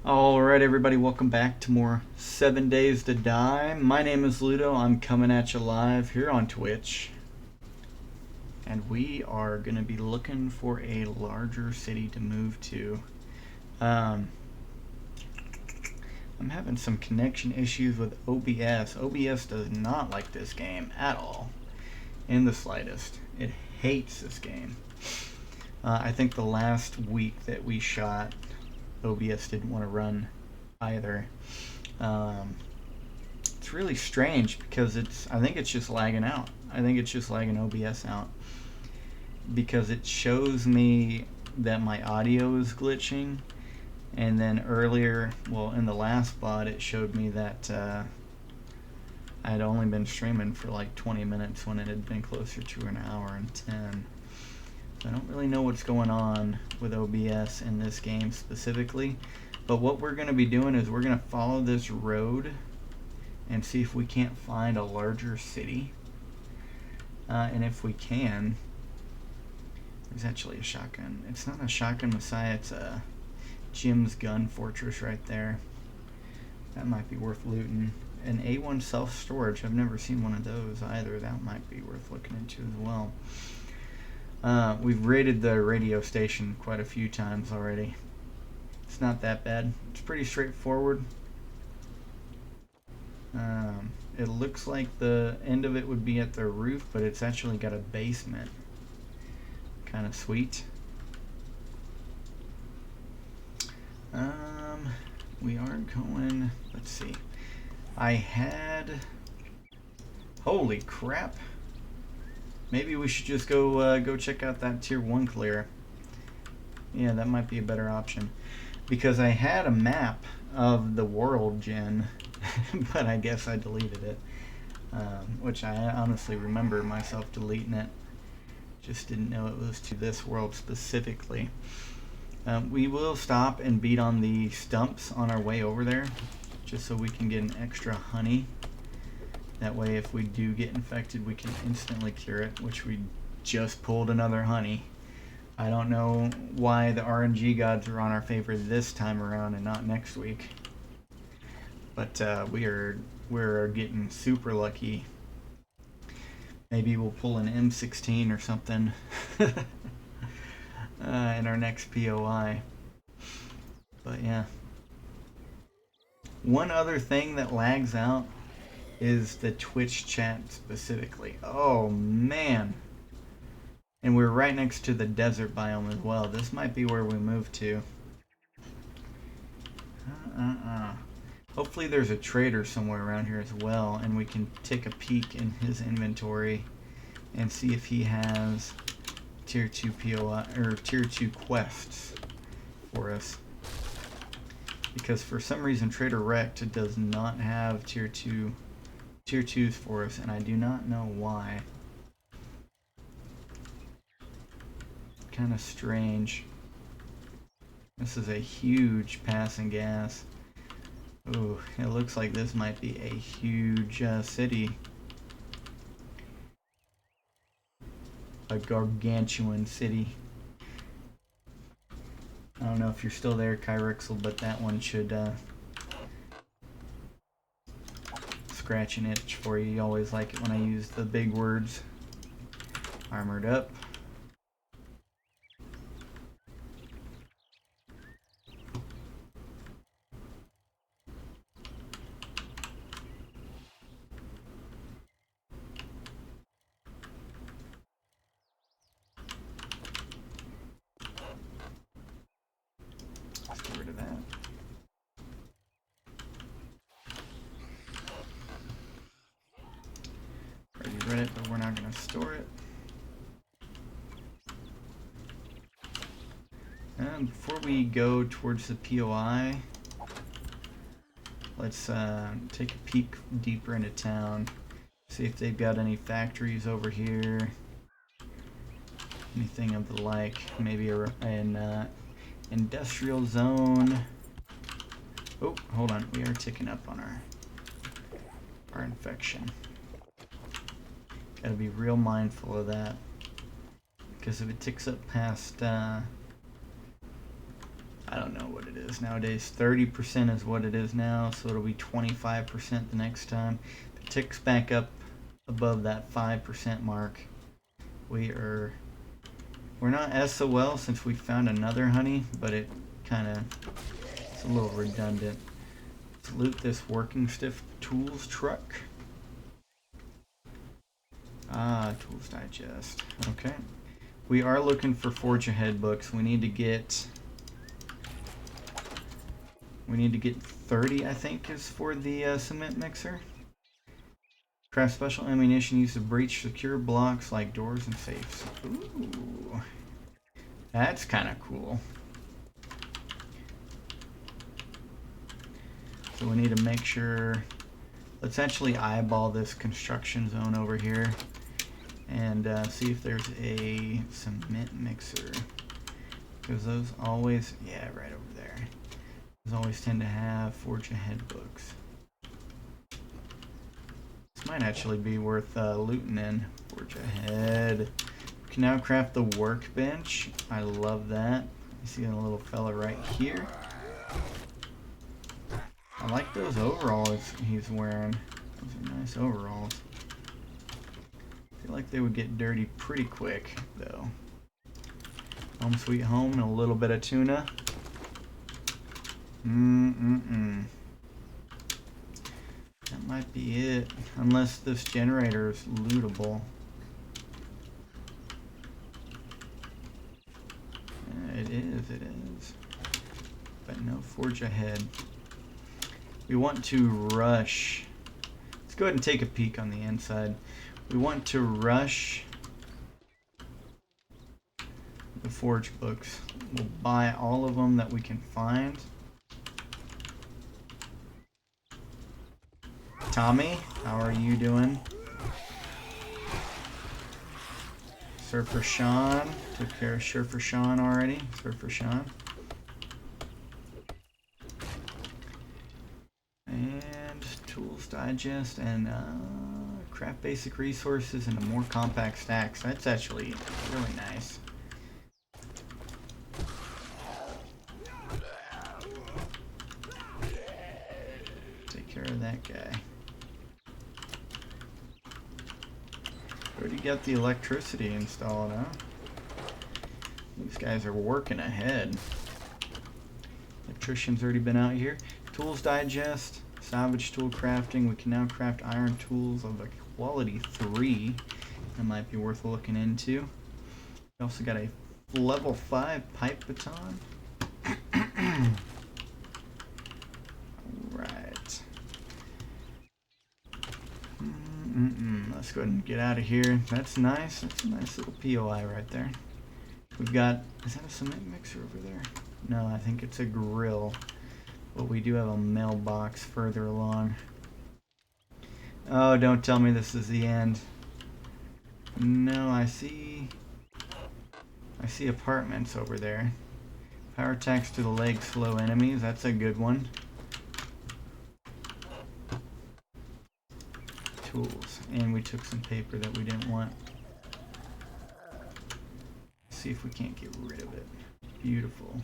Alright, everybody, welcome back to more 7 Days to Die. My name is Ludo. I'm coming at you live here on Twitch. And we are going to be looking for a larger city to move to. I'm having some connection issues with OBS. OBS does not like this game at all, in the slightest. It hates this game. I think the last week that we shot, OBS didn't want to run either. It's really strange because I think it's just lagging out. I think it's just lagging OBS out because it shows me that my audio is glitching, and then earlier, well, in the last VOD, it showed me that I had only been streaming for like 20 minutes when it had been closer to an hour and 10. I don't really know what's going on with OBS in this game specifically, but what we're going to be doing is we're going to follow this road and see if we can't find a larger city. And if we can, there's actually a shotgun. It's not a shotgun Messiah, it's a Jim's gun fortress right there. That might be worth looting. An A1 self-storage, I've never seen one of those either. That might be worth looking into as well. We've raided the radio station quite a few times already. It's not that bad. It's pretty straightforward. It looks like the end of it would be at the roof, but it's actually got a basement. Kind of sweet. We are going, let's see. Holy crap. Maybe we should just go check out that tier 1 clear. Yeah, that might be a better option. Because I had a map of the world gen, but I guess I deleted it. Which I honestly remember myself deleting it. Just didn't know it was to this world specifically. We will stop and beat on the stumps on our way over there, just so we can get an extra honey. That way, if we do get infected, we can instantly cure it, which we just pulled another honey. I don't know why the RNG gods are on our favor this time around and not next week. But we're getting super lucky. Maybe we'll pull an M16 or something in our next POI. But yeah. One other thing that lags out is the Twitch chat specifically. Oh man. And we're right next to the desert biome as well. This might be where we move to. Hopefully there's a trader somewhere around here as well, and we can take a peek in his inventory and see if he has tier 2 POI or tier 2 quests for us. Because for some reason Trader Rect does not have tier 2s for us, and I do not know why. Kind of strange. This is a huge passing gas. Ooh, it looks like this might be a huge city. A gargantuan city. I don't know if you're still there, Kyrexel, but that one should scratch an itch for you. You always like it when I use the big words. Armored up. Let's get rid of that. Already read it, but we're not going to store it. And before we go towards the POI, let's take a peek deeper into town. See if they've got any factories over here. Anything of the like. Maybe an industrial zone. Oh, hold on. We are ticking up on our infection. Gotta be real mindful of that. Because if it ticks up past I don't know what it is nowadays. 30% is what it is now, so it'll be 25% the next time. If it ticks back up above that 5% mark, we're not SOL since we found another honey, but it's a little redundant. Let's loot this working stiff tools truck. Tools digest. Okay. We are looking for Forge Ahead books. We need to get 30, I think, is for the cement mixer. Craft special ammunition used to breach secure blocks like doors and safes. Ooh. That's kind of cool. So we need to make sure. Let's actually eyeball this construction zone over here and see if there's a cement mixer. Because those always, yeah, right over there. Those always tend to have Forge Ahead books. This might actually be worth looting in. Forge Ahead. We can now craft the workbench. I love that. You see a little fella right here. I like those overalls he's wearing. Those are nice overalls. I feel like they would get dirty pretty quick, though. Home sweet home and a little bit of tuna. That might be it. Unless this generator is lootable. It is. But no Forge Ahead. We want to rush. Let's go ahead and take a peek on the inside. We want to rush the Forge books. We'll buy all of them that we can find. Tommy, how are you doing? Surfer Sean. Took care of Surfer Sean already. Surfer Sean. And Tools Digest and craft basic resources into more compact stacks. That's actually really nice. Take care of that guy. Already got the electricity installed, huh? These guys are working ahead. Electrician's already been out here. Tools Digest, salvage tool crafting. We can now craft iron tools of a quality 3. That might be worth looking into. We also got a level 5 pipe baton. Alright. Let's go ahead and get out of here. That's nice. That's a nice little POI right there. We've got, is that a cement mixer over there? No, I think it's a grill. But we do have a mailbox further along. Oh, don't tell me this is the end. No, I see apartments over there. Power attacks to the leg slow enemies. That's a good one. Tools. And we took some paper that we didn't want. Let's see if we can't get rid of it. Beautiful.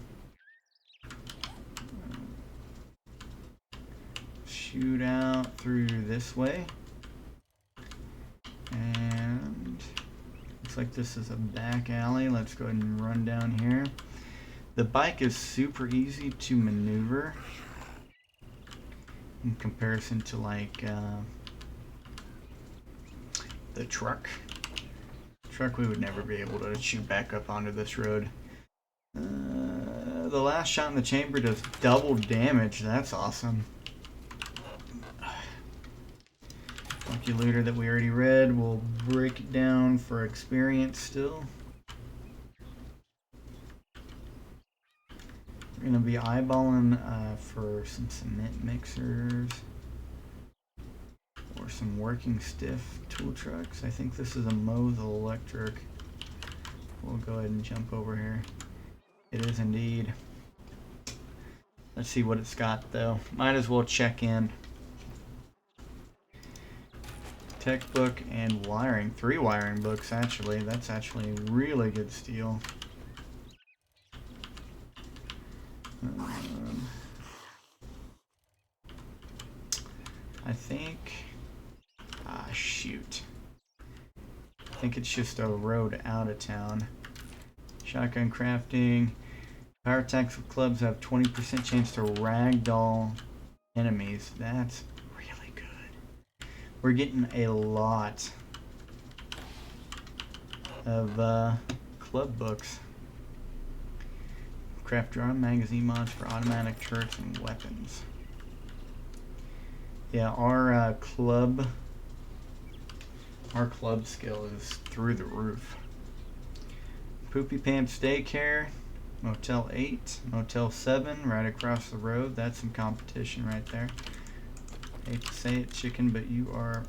Shoot out through this way. And looks like this is a back alley. Let's go ahead and run down here. The bike is super easy to maneuver in comparison to like the truck. We would never be able to shoot back up onto this road. The last shot in the chamber does double damage. That's awesome. Lucky looter that we already read. We'll break it down for experience still. We're going to be eyeballing for some cement mixers or some working stiff tool trucks. I think this is a Mosul Electric. We'll go ahead and jump over here. It is indeed. Let's see what it's got though. Might as well check in. Tech book and wiring. 3 wiring books actually. That's actually a really good steal. I think... Ah, shoot. I think it's just a road out of town. Shotgun crafting. Power attacks with clubs have 20% chance to ragdoll enemies. That's really good. We're getting a lot of club books. Craft drum magazine mods for automatic turrets and weapons. Yeah, our club skill is through the roof. Poopy Pants Daycare, Motel 8, Motel 7, right across the road. That's some competition right there. Hate to say it, chicken, but you are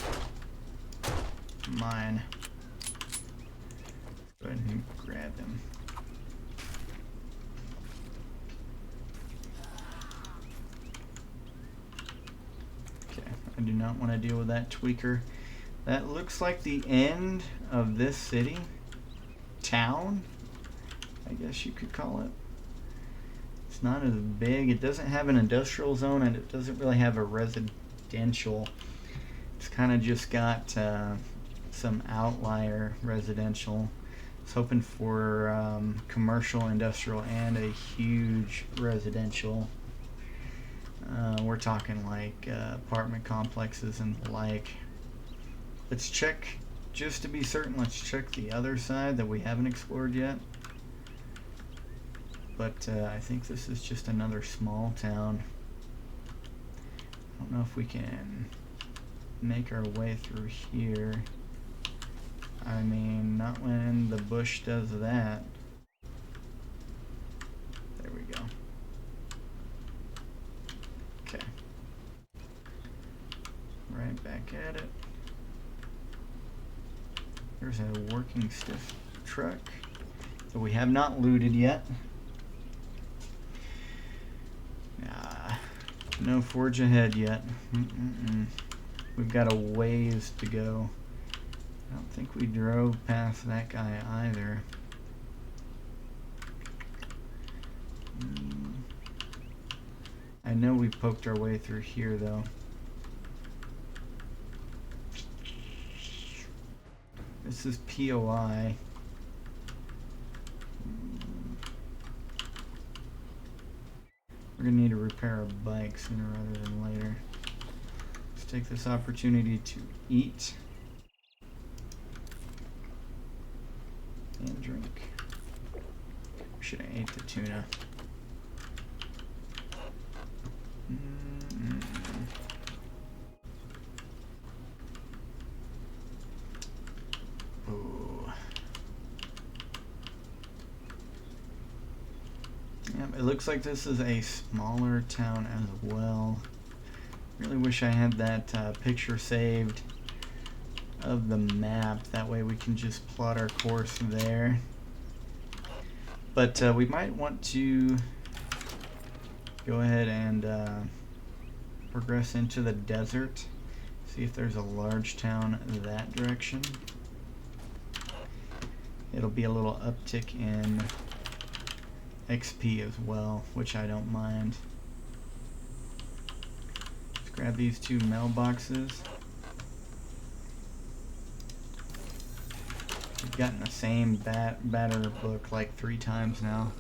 mine. Go ahead and grab him. Okay, I do not want to deal with that tweaker. That looks like the end of this city. Town, I guess you could call it. It's not as big. It doesn't have an industrial zone, and it doesn't really have a residential. It's kind of just got some outlier residential. I was hoping for commercial, industrial, and a huge residential. We're talking like apartment complexes and the like. Let's check, just to be certain, let's check the other side that we haven't explored yet. But I think this is just another small town. I don't know if we can make our way through here. I mean, not when the bush does that. There we go. Okay. Right back at it. There's a working stiff truck that we have not looted yet. No forge ahead yet. We've got a ways to go. I don't think we drove past that guy either. I know we poked our way through here though. This is POI. We're gonna need to repair our bike sooner rather than later. Let's take this opportunity to eat and drink. Should have ate the tuna. Yep, it looks like this is a smaller town as well. Really wish I had that picture saved of the map. That way we can just plot our course there. But we might want to go ahead and progress into the desert. See if there's a large town that direction. It'll be a little uptick in XP as well, which I don't mind. Let's grab these two mailboxes. We've gotten the same batter book like 3 times now.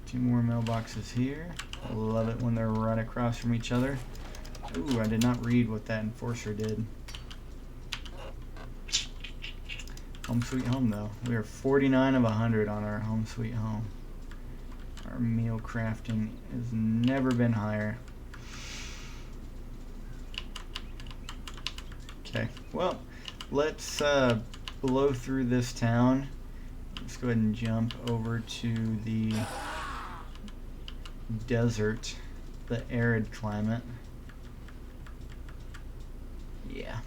Two more mailboxes here. I love it when they're right across from each other. Ooh, I did not read what that enforcer did. Home sweet home though. We are 49 of 100 on our home sweet home. Our meal crafting has never been higher. Okay, well, let's blow through this town. Let's go ahead and jump over to the desert, the arid climate. Yeah.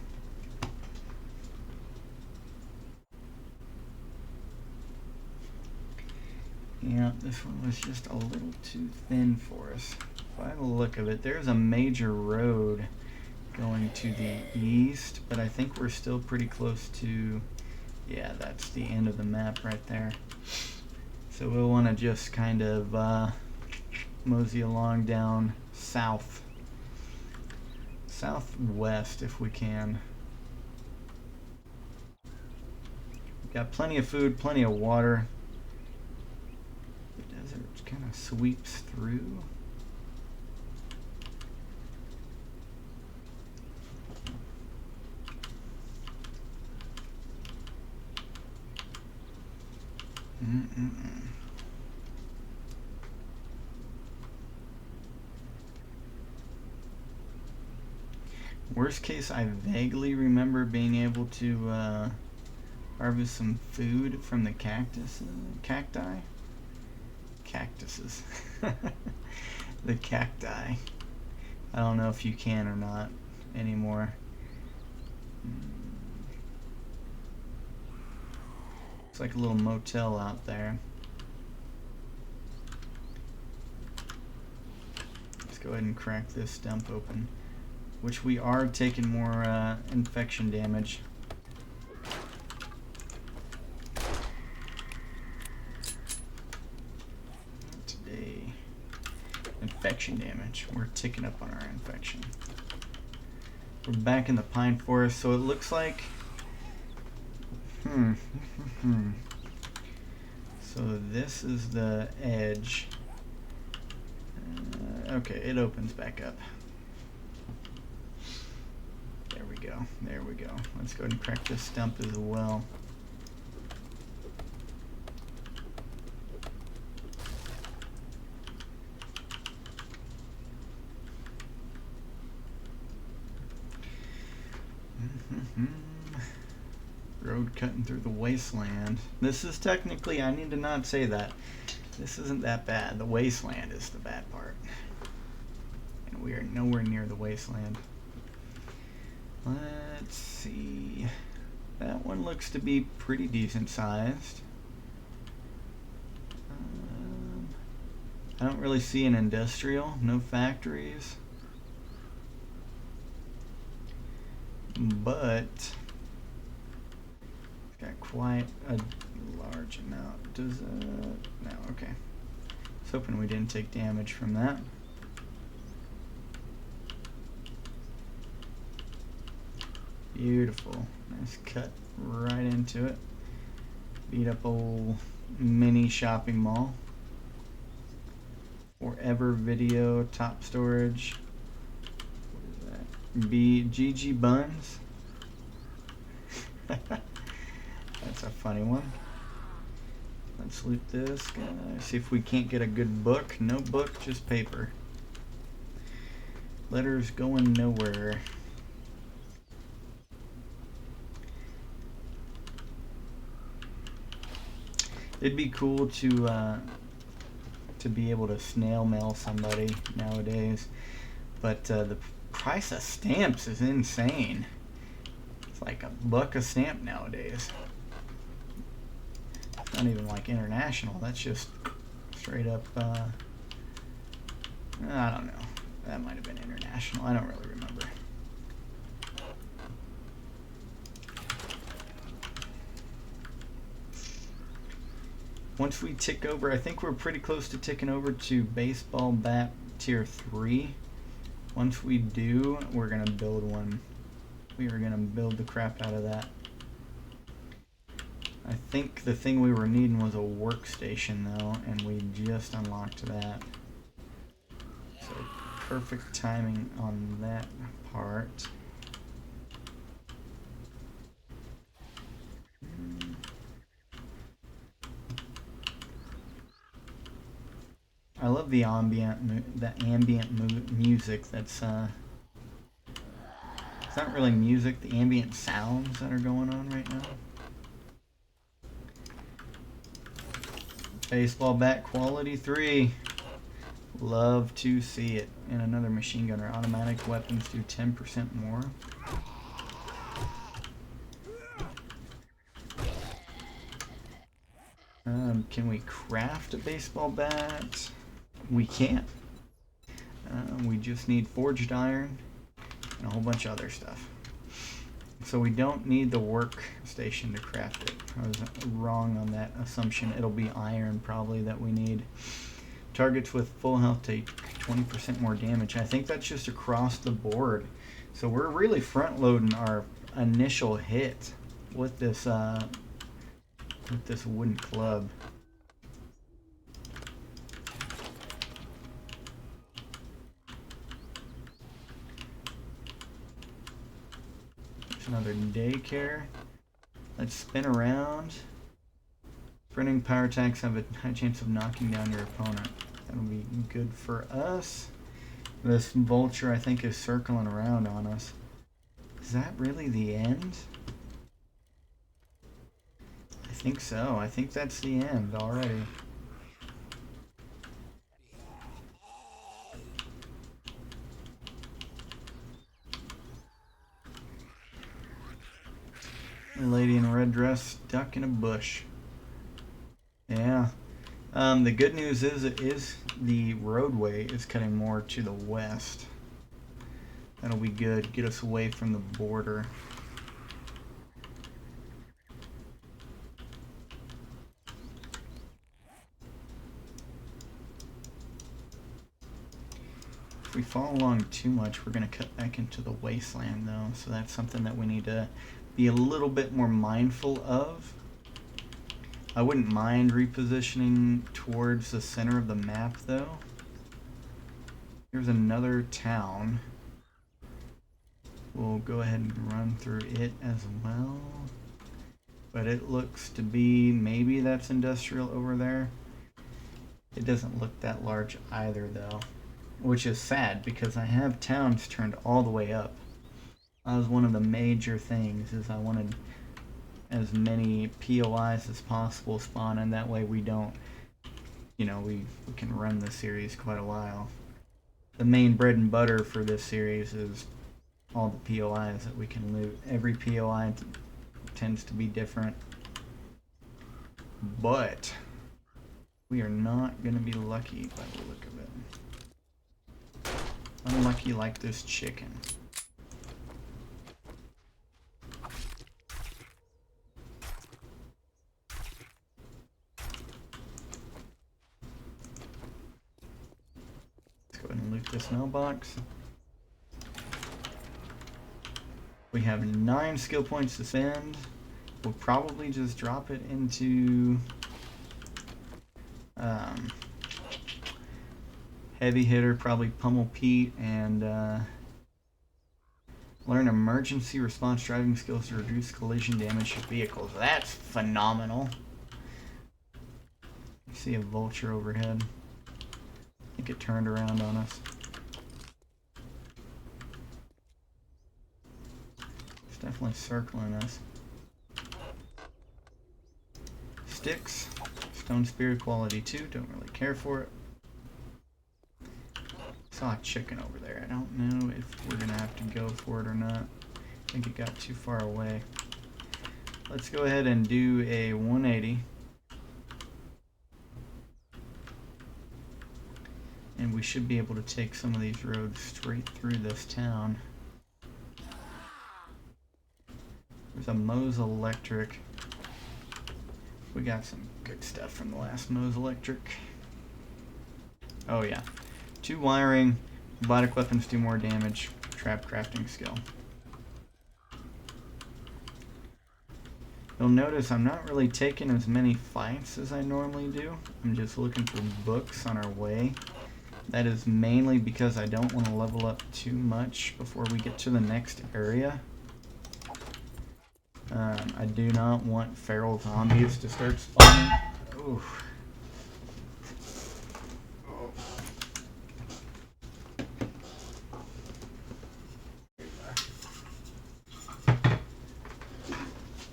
Yeah, this one was just a little too thin for us. By the look of it, there's a major road going to the east, but I think we're still pretty close to, yeah, that's the end of the map right there. So we'll want to just kind of mosey along down southwest if we can. Got plenty of food, plenty of water. The desert kind of sweeps through. Worst case, I vaguely remember being able to harvest some food from the cactuses. The cacti. I don't know if you can or not anymore. It's like a little motel out there. Let's go ahead and crack this dump open, which we are taking more infection damage. Today, infection damage. We're ticking up on our infection. We're back in the pine forest, so it looks like so this is the edge. Okay, it opens back up. There we go. There we go. Let's go ahead and crack this stump as well. Road cutting through the wasteland. This is technically, I need to not say that. This isn't that bad. The wasteland is the bad part. And we are nowhere near the wasteland. Let's see. That one looks to be pretty decent sized. I don't really see an industrial, no factories. But it's got quite a large amount. Does no, okay. I was hoping we didn't take damage from that. Beautiful. Nice cut right into it. Beat up old mini shopping mall. Forever Video, top storage. What is that? GG Buns. That's a funny one. Let's loot this guy. See if we can't get a good book. No book, just paper. Letters going nowhere. It'd be cool to be able to snail mail somebody nowadays, but the price of stamps is insane. It's like $1 a stamp nowadays. It's not even like international. That's just straight up. I don't know. That might have been international. I don't really remember. Once we tick over, I think we're pretty close to ticking over to baseball bat tier 3. Once we do, we're going to build one. We are going to build the crap out of that. I think the thing we were needing was a workstation though, and we just unlocked that. So perfect timing on that part. I love the ambient music that's it's not really music, the ambient sounds that are going on right now. Baseball bat quality 3. Love to see it. And another machine gunner. Automatic weapons do 10% more. Can we craft a baseball bat? We can. We just need forged iron and a whole bunch of other stuff. So we don't need the workstation to craft it. I was wrong on that assumption. It'll be iron probably that we need. Targets with full health take 20% more damage. I think that's just across the board. So we're really front loading our initial hit with this wooden club. There's another daycare. Let's spin around. Sprinting power attacks have a high chance of knocking down your opponent. That'll be good for us. This vulture, I think, is circling around on us. Is that really the end? I think so. I think that's the end already. A lady in a red dress stuck in a bush. Yeah. The good news is the roadway is cutting more to the west. That'll be good. Get us away from the border. If we follow along too much, we're going to cut back into the wasteland, though. So that's something that we need to be a little bit more mindful of. I wouldn't mind repositioning towards the center of the map, though. Here's another town. We'll go ahead and run through it as well. But it looks to be, maybe that's industrial over there. It doesn't look that large either, though. Which is sad, because I have towns turned all the way up. That was one of the major things, is I wanted as many POIs as possible spawn, and that way we don't, you know, we can run the series quite a while. The main bread and butter for this series is all the POIs that we can loot. Every POI tends to be different, but we are not going to be lucky by the look of it. Unlucky like this chicken. Let's go ahead and loot this mailbox. We have 9 skill points to spend. We'll probably just drop it into heavy hitter, probably Pummel Pete, and learn emergency response driving skills to reduce collision damage to vehicles. That's phenomenal. You see a vulture overhead. I think it turned around on us. It's definitely circling us. Sticks. Stone Spear quality 2. Don't really care for it. Saw a chicken over there. I don't know if we're gonna have to go for it or not. I think it got too far away. Let's go ahead and do a 180. And we should be able to take some of these roads straight through this town. There's a Moe's Electric. We got some good stuff from the last Moe's Electric. Oh yeah. 2 wiring, robotic weapons do more damage, trap crafting skill. You'll notice I'm not really taking as many fights as I normally do. I'm just looking for books on our way. That is mainly because I don't want to level up too much before we get to the next area. I do not want feral zombies to start spawning. Oof.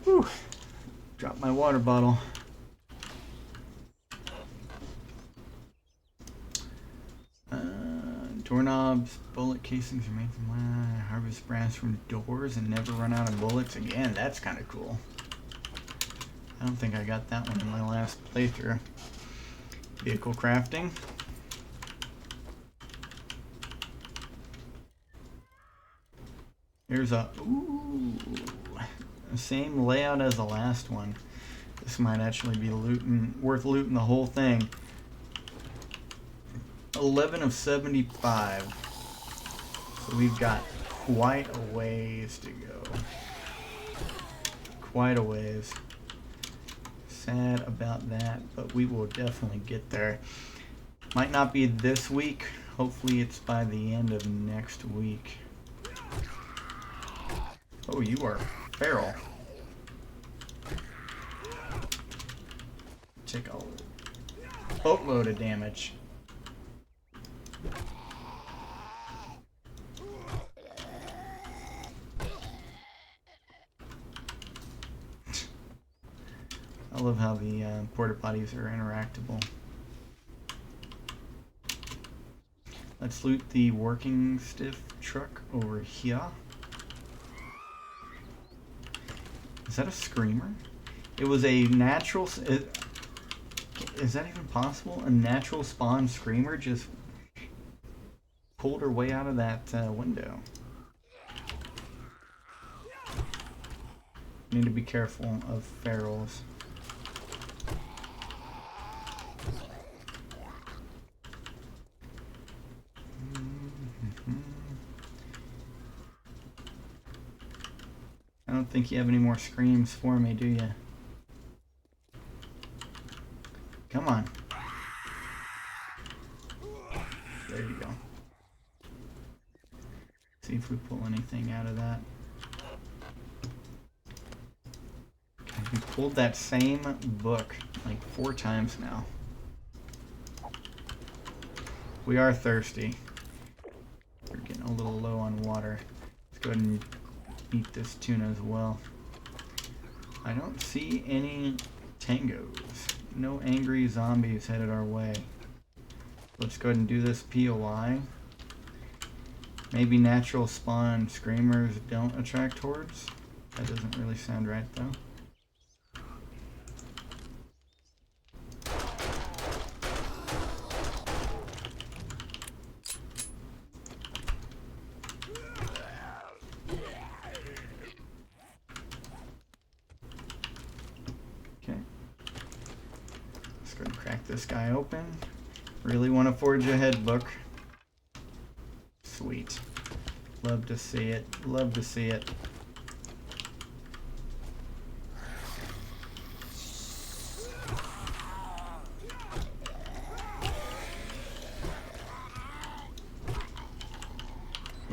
Whew. Dropped my water bottle. Doorknobs, bullet casings are made from harvest brass from doors and never run out of bullets. Again, that's kind of cool. I don't think I got that one in my last playthrough. Vehicle crafting. Here's a... Ooh. Same layout as the last one. This might actually be worth looting the whole thing. 11 of 75. So we've got quite a ways to go. Quite a ways. Sad about that, but we will definitely get there. Might not be this week. Hopefully it's by the end of next week. Oh, you are feral. Take a boatload of damage. I love how the porta potties are interactable. Let's loot the working stiff truck over here. Is that a screamer? It was a natural... Is that even possible? A natural spawn screamer just pulled her way out of that window. Need to be careful of ferals. I don't think you have any more screams for me, do you? Come on. There you go. See if we pull anything out of that. Okay, we pulled that same book like 4 times now. We are thirsty. We're getting a little low on water. Let's go ahead and eat this tuna as well. I don't see any tangos. No angry zombies headed our way. Let's go ahead and do this POI. Maybe natural spawn screamers don't attract hordes. That doesn't really sound right though. This guy open. Really want to forge ahead, book. Sweet. Love to see it. Love to see it.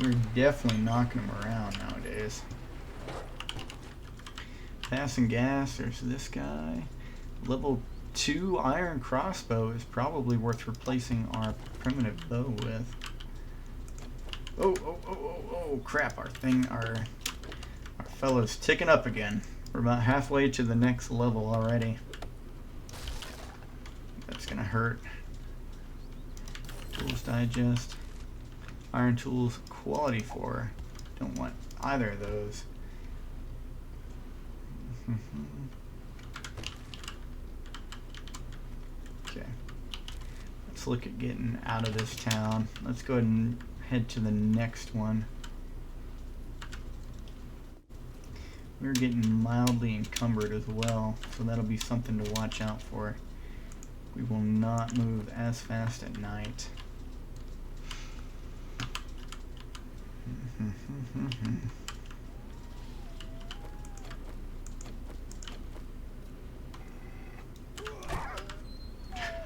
We're definitely knocking them around nowadays. Passing gas. There's this guy. Level 2 iron crossbow is probably worth replacing our primitive bow with. Oh, crap, our fellow's ticking up again. We're about halfway to the next level already. That's gonna hurt. Tools digest. Iron tools quality 4. Don't want either of those. Okay, let's look at getting out of this town. Let's go ahead and head to the next one. We're getting mildly encumbered as well, so that'll be something to watch out for. We will not move as fast at night.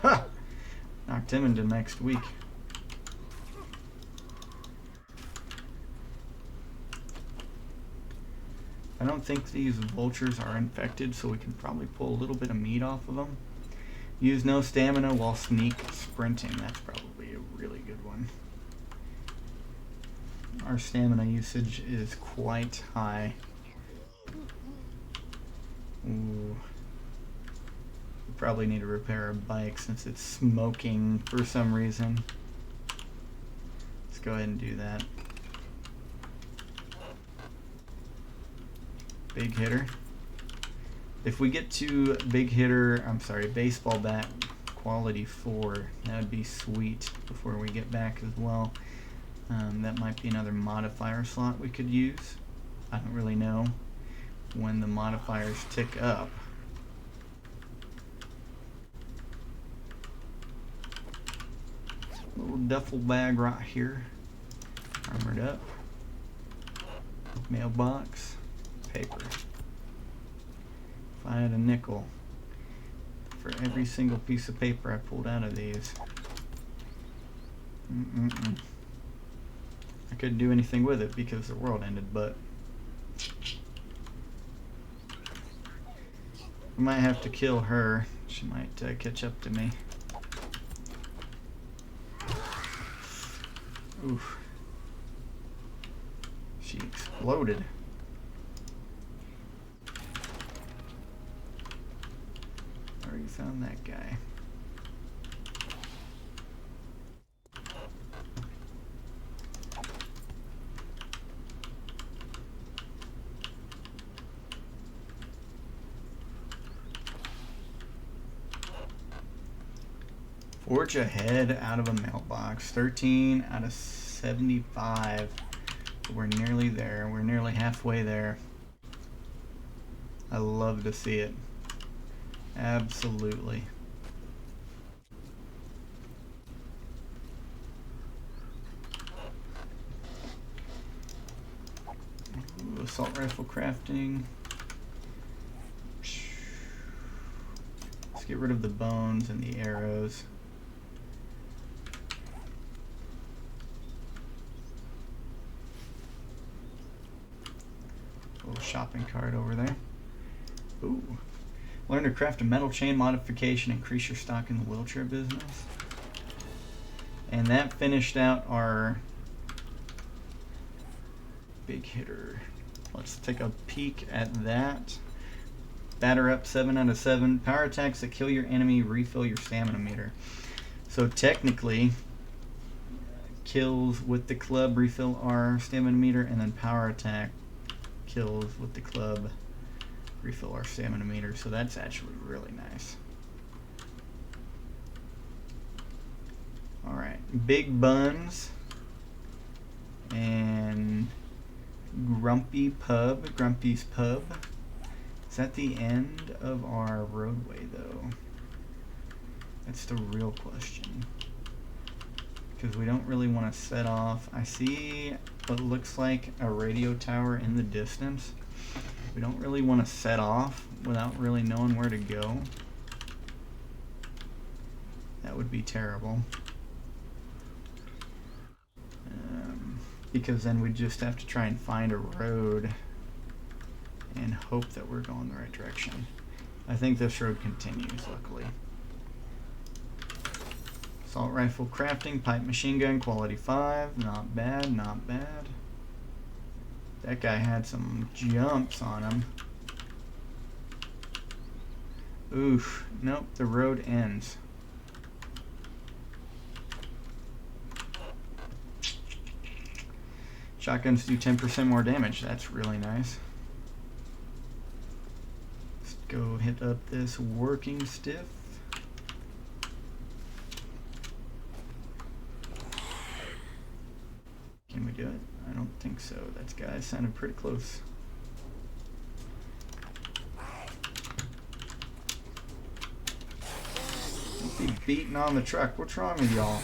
Ha! Knocked him into next week. I don't think these vultures are infected, so we can probably pull a little bit of meat off of them. Use no stamina while sneak sprinting. That's probably a really good one. Our stamina usage is quite high. Ooh. We probably need to repair our bike since it's smoking for some reason. Let's go ahead and do that. Big hitter. If we get to baseball bat quality 4, that would be sweet before we get back as well. That might be another modifier slot we could use. I don't really know. when the modifiers tick up. Little duffel bag right here, armored up, mailbox, paper. If I had a nickel for every single piece of paper I pulled out of these, I couldn't do anything with it because the world ended, but I might have to kill her. She might catch up to me. Oof. She exploded. Already found that guy. Forge ahead out of a mailbox. 13 out of 75. We're nearly there. We're nearly halfway there. I love to see it. Absolutely. Ooh, assault rifle crafting. Let's get rid of the bones and the arrows. Little shopping cart over there. Ooh. Learn to craft a metal chain modification, increase your stock in the wheelchair business. And that finished out our big hitter. Let's take a peek at that. Batter up 7 out of 7. Power attacks that kill your enemy refill your stamina meter. So technically, kills with the club refill our stamina meter, and then power attack kills with the club refill our stamina meter. So that's actually really nice. Alright, Big Buns and Grumpy's Pub. Is that the end of our roadway though? That's the real question. Because we don't really want to set off. I see what looks like a radio tower in the distance. We don't really want to set off without really knowing where to go. That would be terrible. Because then we'd just have to try and find a road and hope that we're going the right direction. I think this road continues, luckily. Assault rifle crafting, pipe machine gun, quality 5. Not bad, not bad. That guy had some jumps on him. Oof, nope, the road ends. Shotguns do 10% more damage. That's really nice. Let's go hit up this working stiff. Can we do it? I don't think so. That guy sounded pretty close. Don't be beating on the truck. What's wrong with y'all?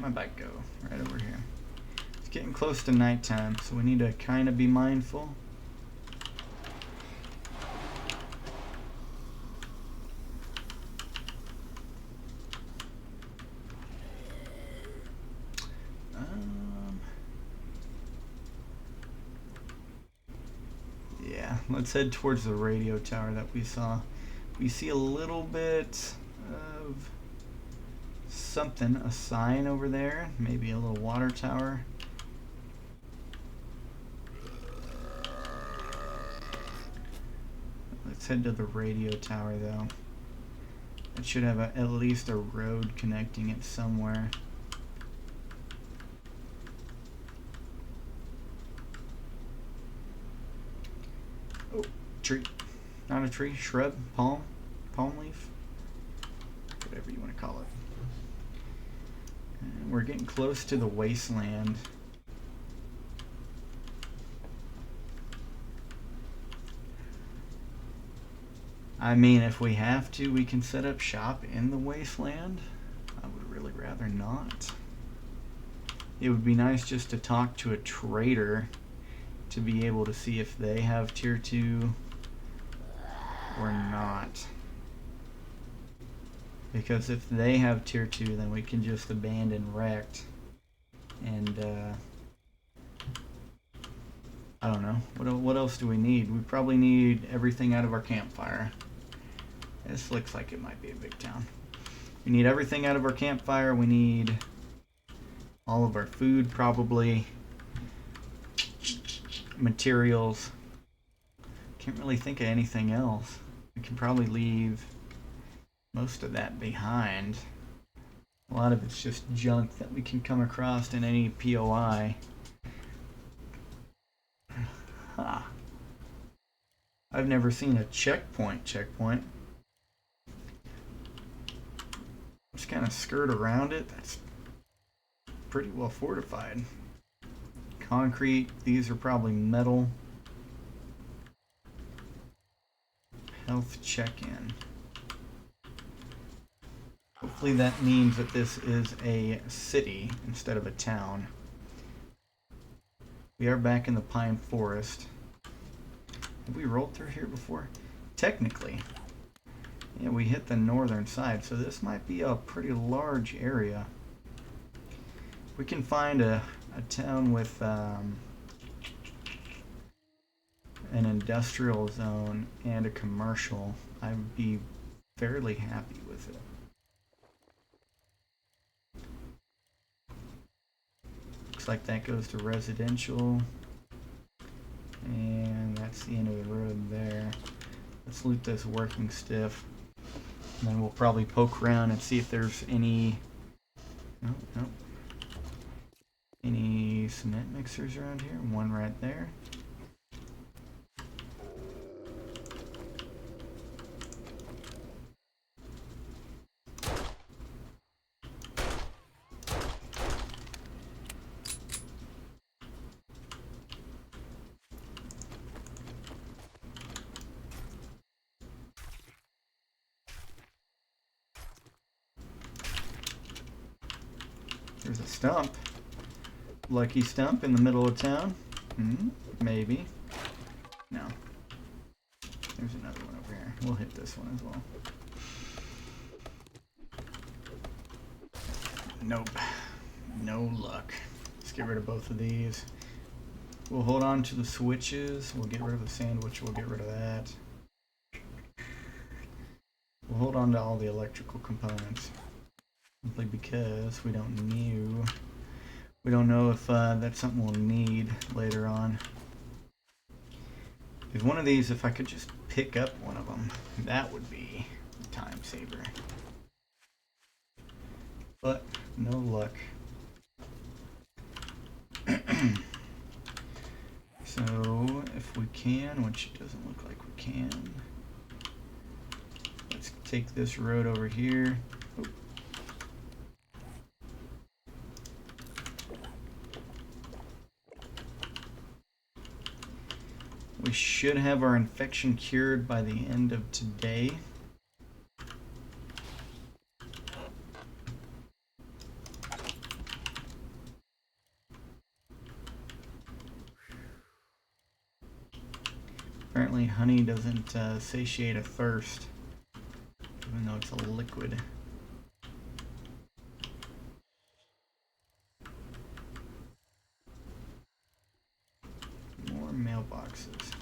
My bike go right over here. It's getting close to nighttime, so we need to kind of be mindful. Yeah, let's head towards the radio tower that we saw. We see a little bit of something, a sign over there, maybe a little water tower. Let's head to the radio tower though. It should have at least a road connecting it somewhere. Oh, tree. Not a tree, shrub, palm leaf, whatever you want to call it. And we're getting close to the wasteland. I mean, if we have to, we can set up shop in the wasteland. I would really rather not. It would be nice just to talk to a trader to be able to see if they have tier 2 or not. Because if they have tier 2, then we can just abandon wrecked. And I don't know. What else do we need? We probably need everything out of our campfire. This looks like it might be a big town. We need everything out of our campfire. We need all of our food, probably. Materials. Can't really think of anything else. We can probably leave most of that behind. A lot of it's just junk that we can come across in any POI. I've never seen a checkpoint. Just kind of skirt around it. That's pretty well fortified. Concrete. These are probably metal. Health check-in. Hopefully that means that this is a city instead of a town. We are back in the pine forest. Have we rolled through here before? Technically. Yeah, we hit the northern side, so this might be a pretty large area. We can find a town with an industrial zone and a commercial. I'd be fairly happy with it. Looks like that goes to residential. And that's the end of the road there. Let's loot this working stiff. And then we'll probably poke around and see if there's any... Nope. Any cement mixers around here? One right there. There's a stump. Lucky stump in the middle of town. Maybe. No. There's another one over here. We'll hit this one as well. Nope. No luck. Let's get rid of both of these. We'll hold on to the switches. We'll get rid of the sandwich. We'll get rid of that. We'll hold on to all the electrical components. Simply because we don't know if that's something we'll need later on. If one of these, if I could just pick up one of them, that would be a time saver. But no luck. So if we can, which it doesn't look like we can, let's take this road over here. Oop. We should have our infection cured by the end of today. Apparently honey doesn't satiate a thirst, even though it's a liquid. More mailboxes.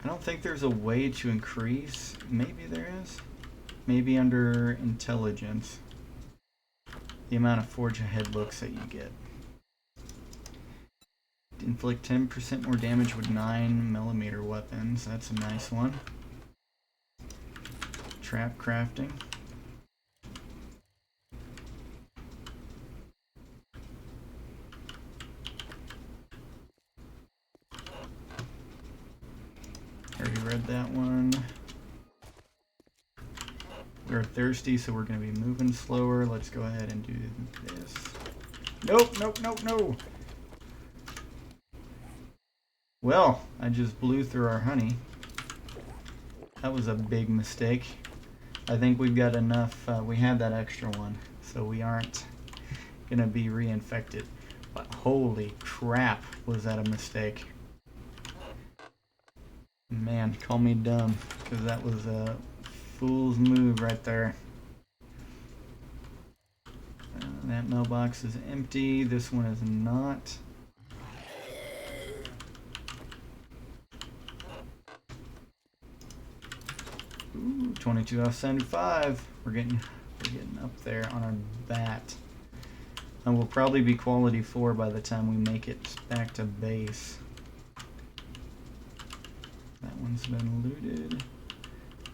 I don't think there's a way to increase. Maybe there is. Maybe under intelligence. The amount of forge ahead looks that you get. Inflict 10% more damage with 9mm weapons. That's a nice one. Trap crafting. read that one. We're thirsty, so we're going to be moving slower. Let's go ahead and do this. Nope, nope, nope, no. Well, I just blew through our honey. That was a big mistake. I think we've got enough. We had that extra one, so we aren't going to be reinfected. But holy crap, was that a mistake. Man, call me dumb, because that was a fool's move right there. That mailbox is empty. This one is not. Ooh, 22 out of 75. We're getting up there on our bat. And we'll probably be quality 4 by the time we make it back to base. That one's been looted.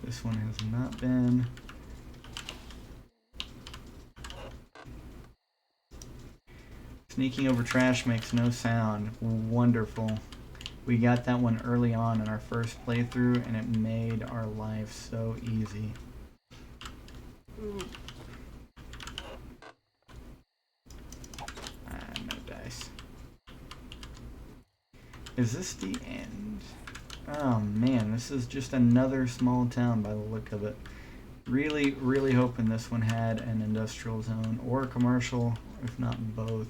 This one has not been. Sneaking over trash makes no sound. Wonderful. We got that one early on in our first playthrough, and it made our life so easy. No dice. Is this the end? Oh man, this is just another small town by the look of it. Really, really hoping this one had an industrial zone or a commercial, if not both.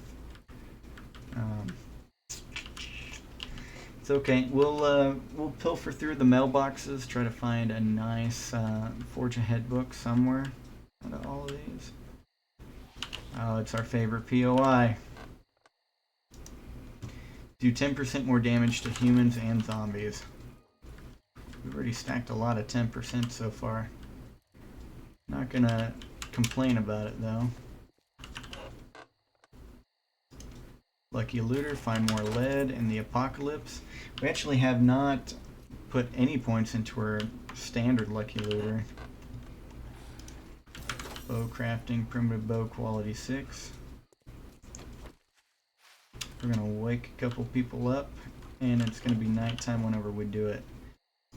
It's okay. We'll pilfer through the mailboxes, try to find a nice Forge Ahead book somewhere out of all of these. Oh, it's our favorite POI. Do 10% more damage to humans and zombies. We've already stacked a lot of 10% so far. Not gonna complain about it though. Lucky Looter, find more lead in the apocalypse. We actually have not put any points into our standard Lucky Looter. Bow crafting, primitive bow, quality 6. We're gonna wake a couple people up, and it's gonna be nighttime whenever we do it.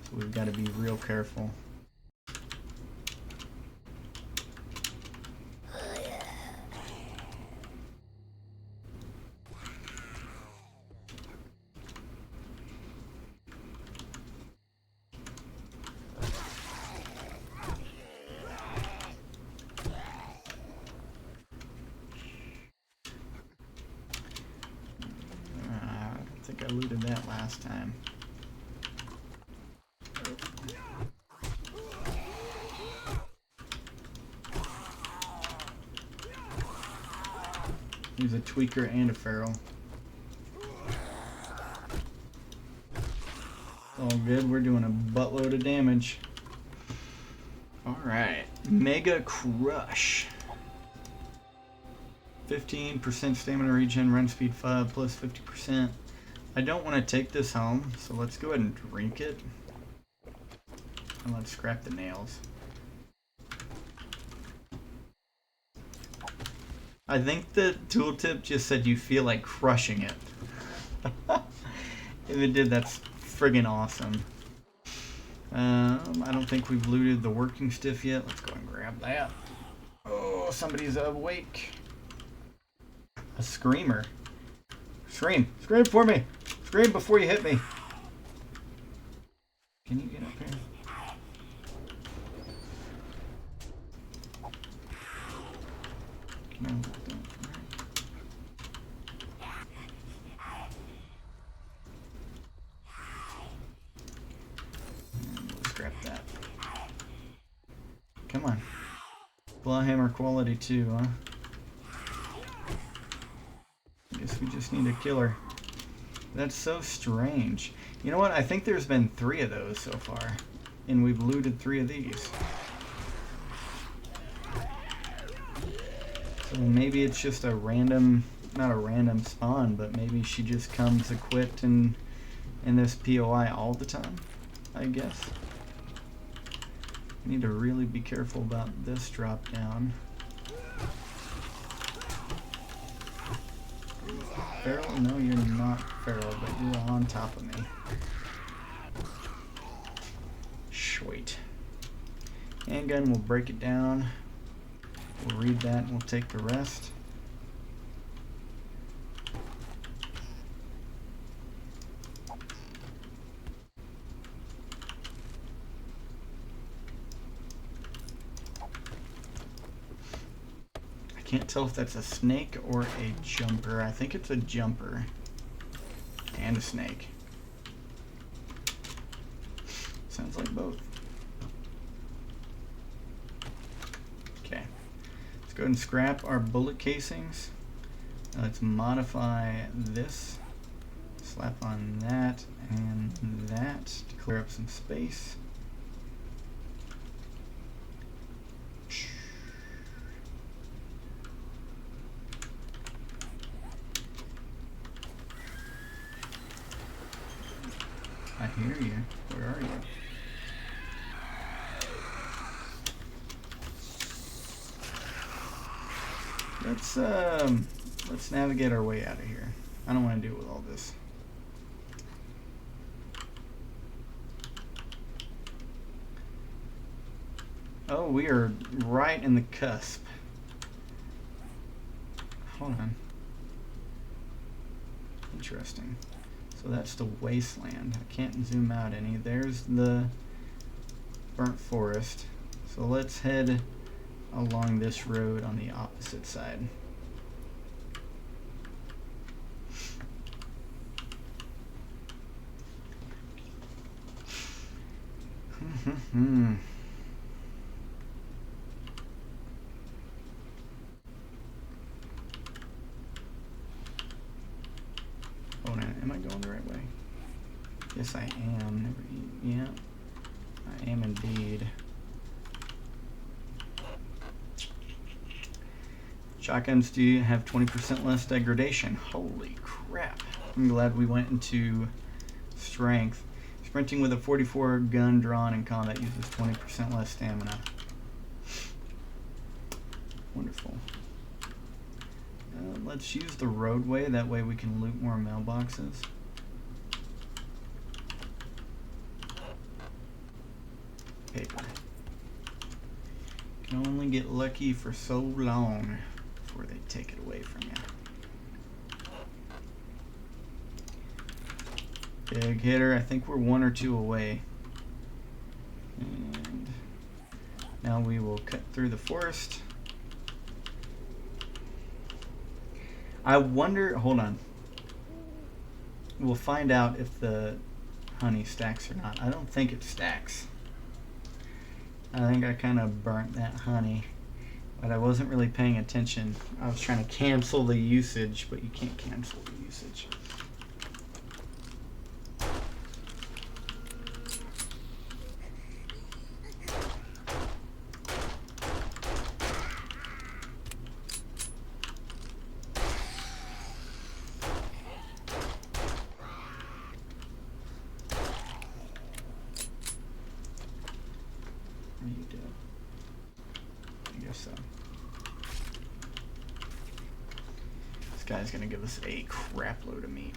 So we've got to be real careful. I think I looted that last time. He's a tweaker and a feral. All good, we're doing a buttload of damage. Alright, Mega Crush. 15% stamina regen, run speed 5 plus 50%. I don't want to take this home, so let's go ahead and drink it. And let's scrap the nails. I think the tooltip just said you feel like crushing it. If it did, that's friggin' awesome. I don't think we've looted the working stiff yet. Let's go and grab that. Oh, somebody's awake. A screamer. Scream. Scream for me. Scream before you hit me. Can you get up here? No, don't. We'll scrap that. Come on. Clawhammer quality 2, huh? Guess we just need a killer. That's so strange. You know what? I think there's been 3 of those so far. And we've looted 3 of these. So maybe it's just a random, not a random spawn, but maybe she just comes equipped in this POI all the time, I guess. I need to really be careful about this drop down. Feral? No, you're not feral, but you're on top of me. Sweet. Handgun, we'll break it down. We'll read that and we'll take the rest. I can't tell if that's a snake or a jumper. I think it's a jumper. And a snake. Sounds like both. Okay. Let's go ahead and scrap our bullet casings. Let's modify this. Slap on that and that to clear up some space. I hear you. Where are you? Let's navigate our way out of here. I don't want to deal with all this. Oh, we are right in the cusp. Hold on. Interesting. So that's the wasteland. I can't zoom out any. There's the burnt forest. So let's head along this road on the opposite side. Oh, now, am I going the right way? Yes, I am. Yeah, I am indeed. Shotguns do have 20% less degradation. Holy crap. I'm glad we went into strength. Sprinting with a 44 gun drawn in combat uses 20% less stamina. Wonderful. Let's use the roadway, that way we can loot more mailboxes. Paper. Can only get lucky for so long before they take it away from you. Big hitter, I think we're 1 or 2 away. And now we will cut through the forest. I wonder, hold on. We'll find out if the honey stacks or not. I don't think it stacks. I think I kind of burnt that honey, but I wasn't really paying attention. I was trying to cancel the usage, but you can't cancel the usage. You do. I guess so. This guy's gonna give us a crap load of meat.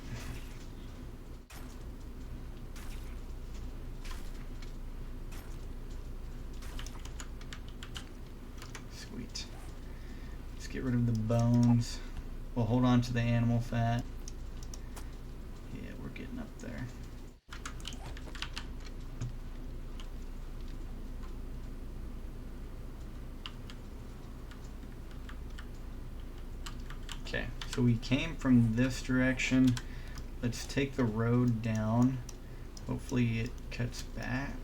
Sweet. Let's get rid of the bones. We'll hold on to the animal fat. Yeah, we're getting up there. Okay, so we came from this direction. Let's take the road down. Hopefully it cuts back.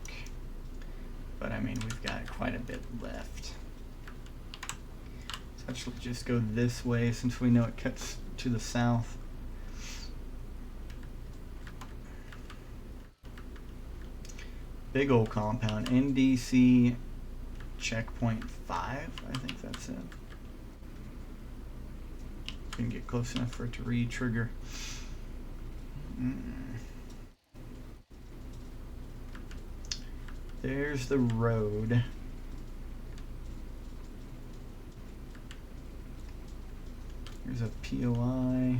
But I mean, we've got quite a bit left. So let's just go this way since we know it cuts to the south. Big old compound. NDC checkpoint 5, I think that's it. Can get close enough for it to re-trigger. There's the road. There's a POI.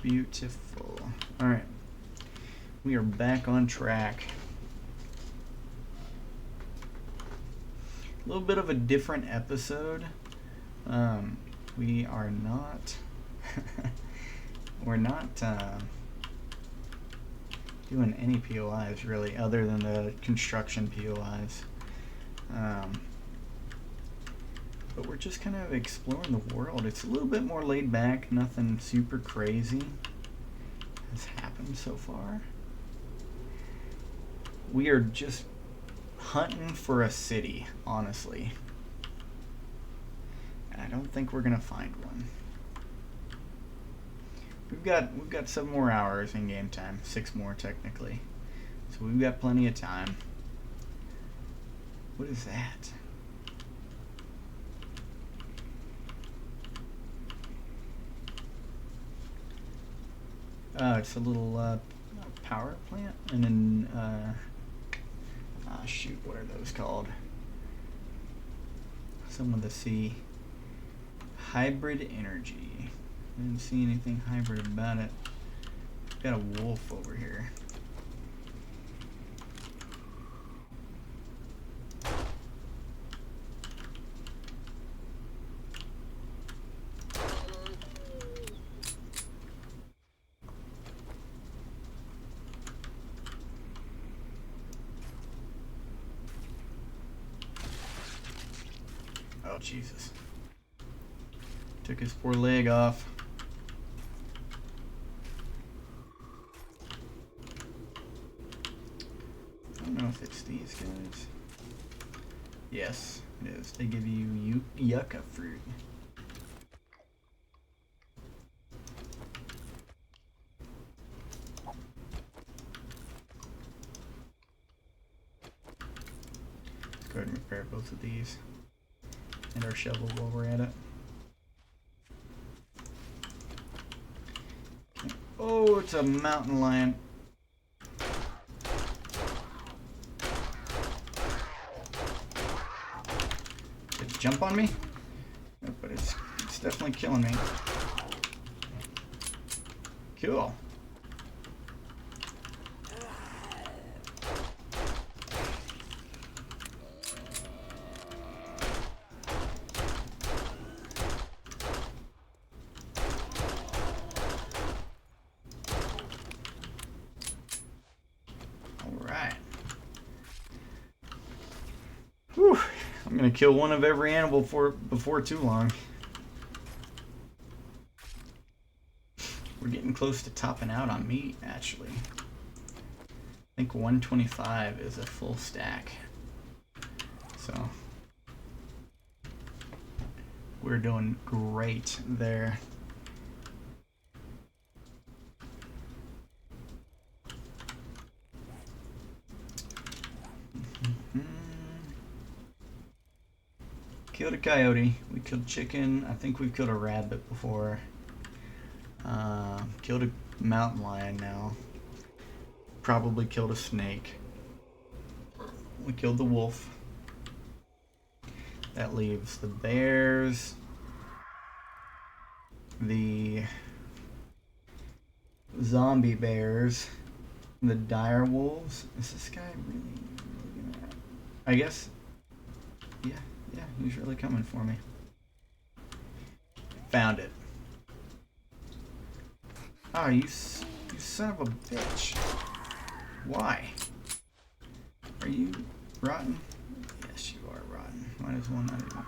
Beautiful. Alright. We are back on track. A little bit of a different episode. We are not... we're not doing any POIs, really, other than the construction POIs. But we're just kind of exploring the world. It's a little bit more laid back. Nothing super crazy has happened so far. We are just hunting for a city, honestly. And I don't think we're gonna find one. We've got 7 more hours in game time, 6 more technically. So we've got plenty of time. What is that? It's a little power plant, and then shoot, what are those called? Some of the sea. Hybrid energy. I didn't see anything hybrid about it. Got a wolf over here. Oh, Jesus. Took his poor leg off. I don't know if it's these guys. Yes, it is. They give you yucca fruit. Let's go ahead and repair both of these. And our shovel while we're at it. Okay. Oh, it's a mountain lion. Did it jump on me? No, but it's definitely killing me. Cool. Whew. I'm gonna kill one of every animal before too long. We're getting close to topping out on meat, actually. I think 125 is a full stack. So we're doing great there. Killed a coyote. We killed chicken. I think we've killed a rabbit before. Killed a mountain lion now. Probably killed a snake. We killed the wolf. That leaves the bears. The zombie bears. The dire wolves. Is this guy really gonna... I guess... Yeah, he's really coming for me. Found it. Oh, you son of a bitch. Why? Are you rotten? Yes, you are rotten. Might as well not even...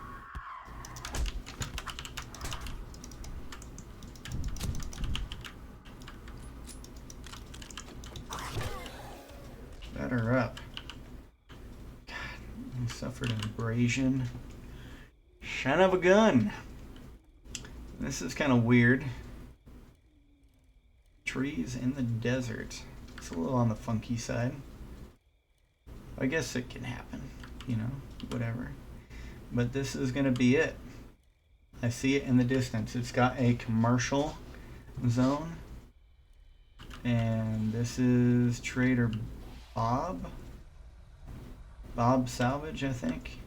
Better up. God, I suffered an abrasion. Son of a gun. This is kind of weird. Trees in the desert. It's a little on the funky side. I guess it can happen, you know, whatever. But this is going to be it. I see it in the distance. It's got a commercial zone. And this is Trader Bob. Bob Salvage, I think.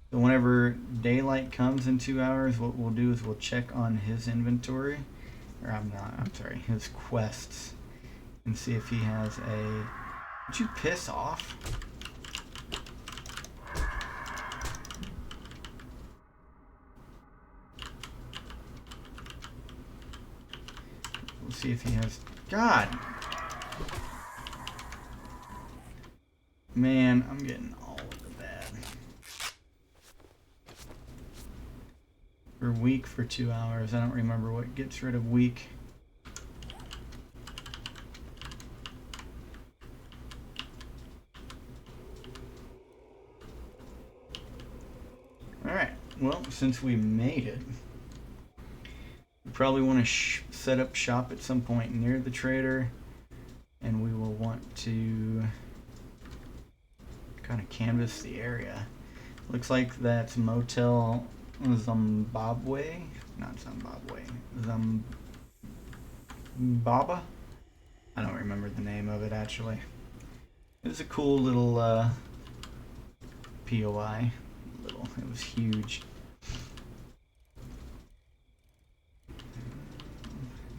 So whenever daylight comes in 2 hours, what we'll do is we'll check on his inventory Or I'm sorry, his quests. And see if he has a... Would you piss off? We'll see if he has... God! Man, I'm getting all of the bad. We're weak for 2 hours. I don't remember what gets rid of weak. Alright, well, since we made it, we probably want to set up shop at some point near the trader, and we will want to kind of canvas the area. Looks like that's Motel Zimbabwe, not Zimbabwe, Zimbabwe? I don't remember the name of it actually. It was a cool little POI. It was huge.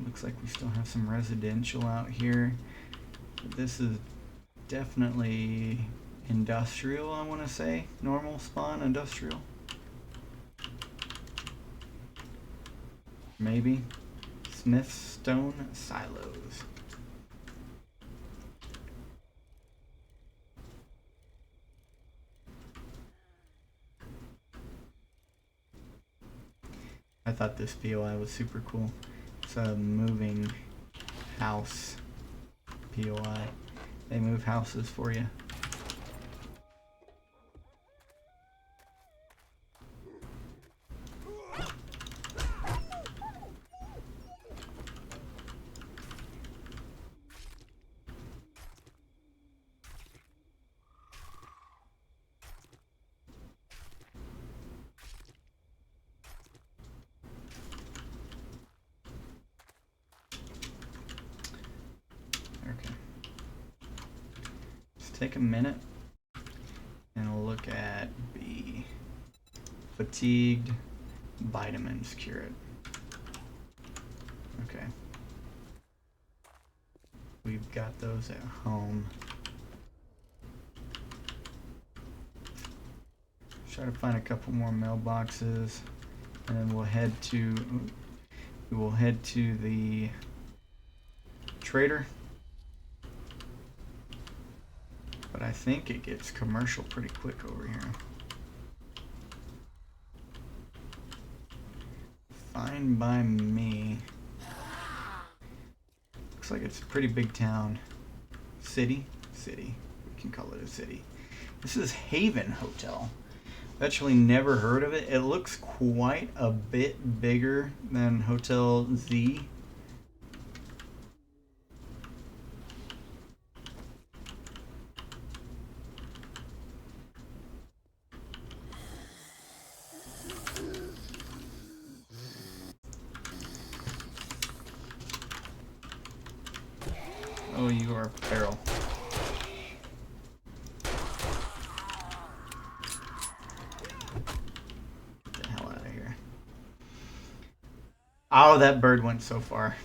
Looks like we still have some residential out here. This is definitely industrial, I want to say. Normal spawn industrial. Maybe. Smithstone Silos. I thought this POI was super cool. It's a moving house POI. They move houses for you. Take a minute and we'll look at B. Fatigued vitamins cure it. Okay. We've got those at home. Try to find a couple more mailboxes and then we'll head to the trader. But I think it gets commercial pretty quick over here. Fine by me. Looks like it's a pretty big town. City? City. We can call it a city. This is Haven Hotel. I've actually never heard of it. It looks quite a bit bigger than Hotel Z. Oh, you are peril. Get the hell out of here. Oh, that bird went so far.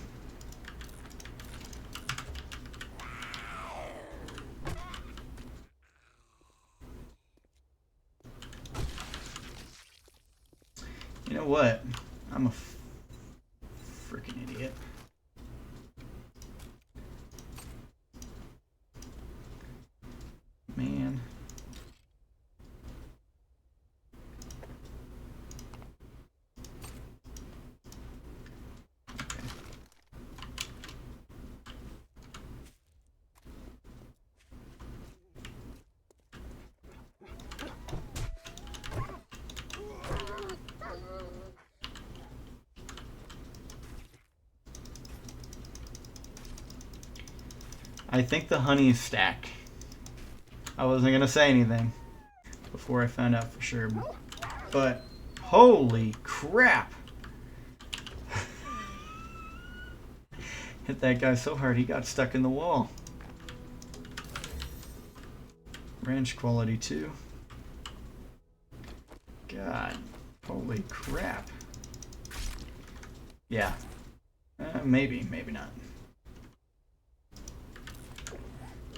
You know what? I'm a freaking idiot. Man. Okay. I think the honey is stacked. I wasn't gonna say anything before I found out for sure, but holy crap! Hit that guy so hard he got stuck in the wall. Ranch quality 2. God, holy crap. Yeah. maybe, maybe not.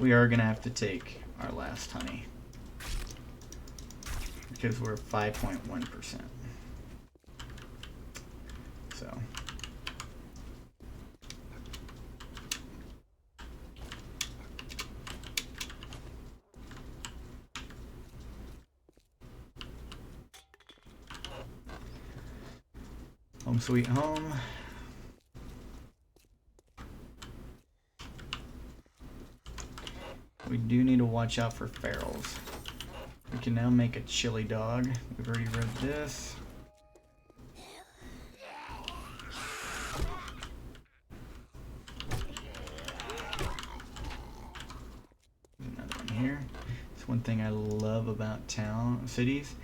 We are gonna have to take our last honey because we're 5.1%. So. Home sweet home. We do need to watch out for ferals. We can now make a chili dog. We've already read this. There's another one here. It's one thing I love about cities.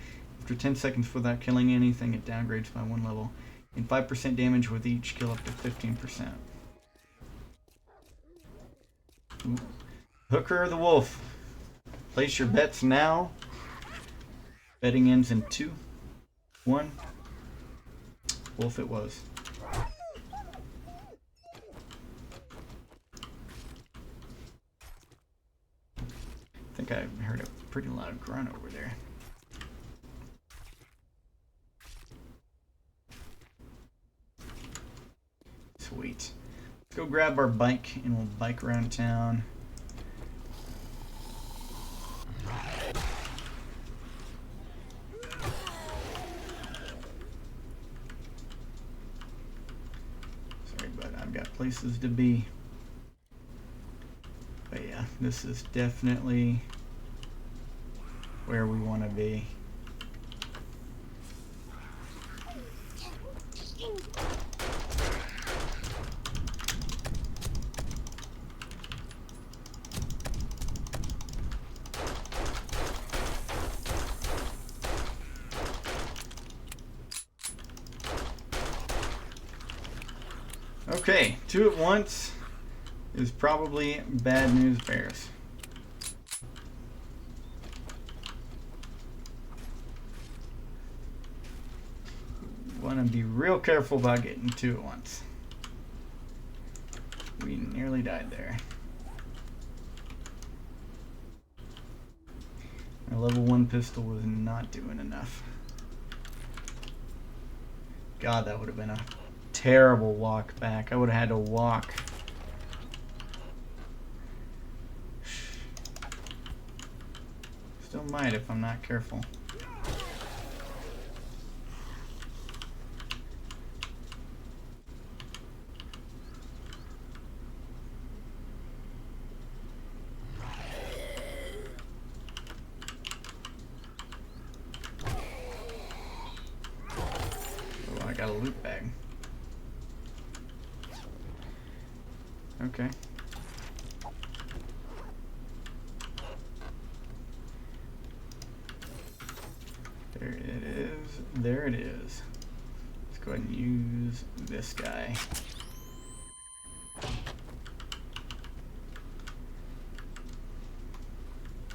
After 10 seconds without killing anything, it downgrades by 1 level. And 5% damage with each kill up to 15%. Ooh. Hooker or the wolf? Place your bets now. Betting ends in 2, 1. Wolf it was. I think I heard a pretty loud grunt over there. Sweet. Let's go grab our bike and we'll bike around town. Sorry, but I've got places to be. But yeah, this is definitely where we want to be. Okay, 2 at once is probably bad news bears. Want to be real careful about getting 2 at once. We nearly died there. My level 1 pistol was not doing enough. God, that would have been a terrible walk back. I would have had to walk. Still might if I'm not careful. Oh, I got a loot bag. Okay. There it is. There it is. Let's go ahead and use this guy.